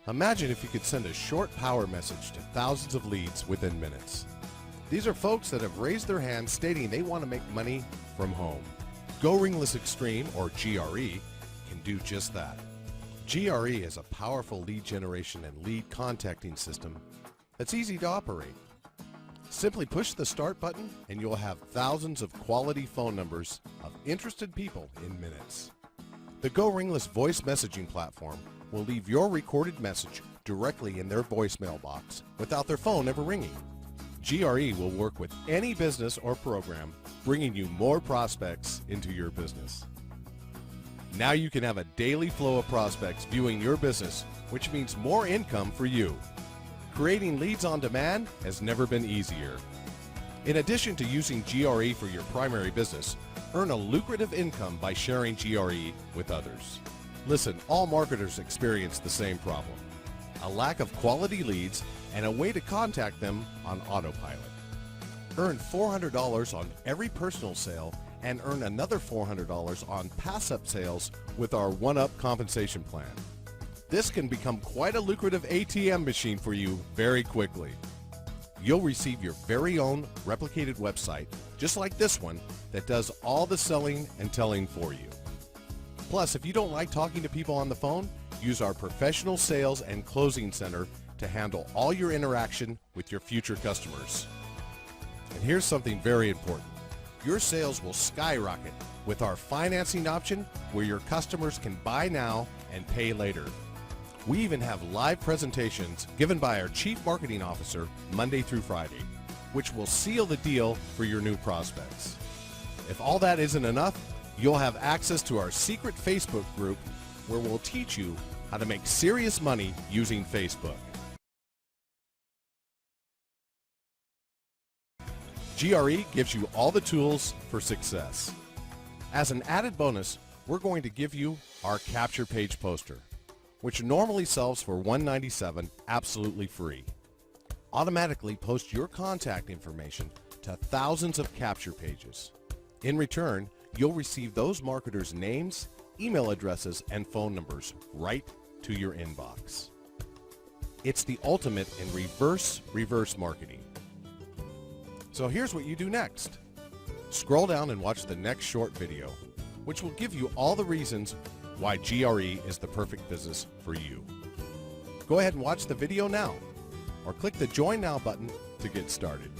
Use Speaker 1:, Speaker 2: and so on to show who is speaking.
Speaker 1: Imagine if you could send a short power message to thousands of leads within minutes. These are folks that have raised their hands stating they want to make money from home. Go Ringless Extreme, or GRE, can do just that. GRE is a powerful lead generation and lead contacting system that's easy to operate. Simply push the start button and you'll have thousands of quality phone numbers of interested people in minutes. The Go Ringless voice messaging platform will leave your recorded message directly in their voicemail box without their phone ever ringing. GRE will work with any business or program, bringing you more prospects into your business. Now you can have a daily flow of prospects viewing your business, which means more income for you. Creating leads on demand has never been easier. In addition to using GRE for your primary business, earn a lucrative income by sharing GRE with others. Listen, all marketers experience the same problem: a lack of quality leads and a way to contact them on autopilot. Earn $400 on every personal sale and earn another $400 on pass-up sales with our one-up compensation plan. This can become quite a lucrative ATM machine for you very quickly. You'll receive your very own replicated website, just like this one, that does all the selling and telling for you. Plus, if you don't like talking to people on the phone, use our professional sales and closing center to handle all your interaction with your future customers. And here's something very important. Your sales will skyrocket with our financing option, where your customers can buy now and pay later. We even have live presentations given by our Chief Marketing Officer Monday through Friday, which will seal the deal for your new prospects. If all that isn't enough, you'll have access to our secret Facebook group, where we'll teach you how to make serious money using Facebook. GRE gives you all the tools for success. As an added bonus, we're going to give you our Capture Page poster, which normally sells for $197 absolutely free. Automatically post your contact information to thousands of capture pages. In return, you'll receive those marketers' names, email addresses, and phone numbers right to your inbox. It's the ultimate in reverse marketing. So here's what you do next. Scroll down and watch the next short video, which will give you all the reasons why GRE is the perfect business for you. Go ahead and watch the video now, or click the Join Now button to get started.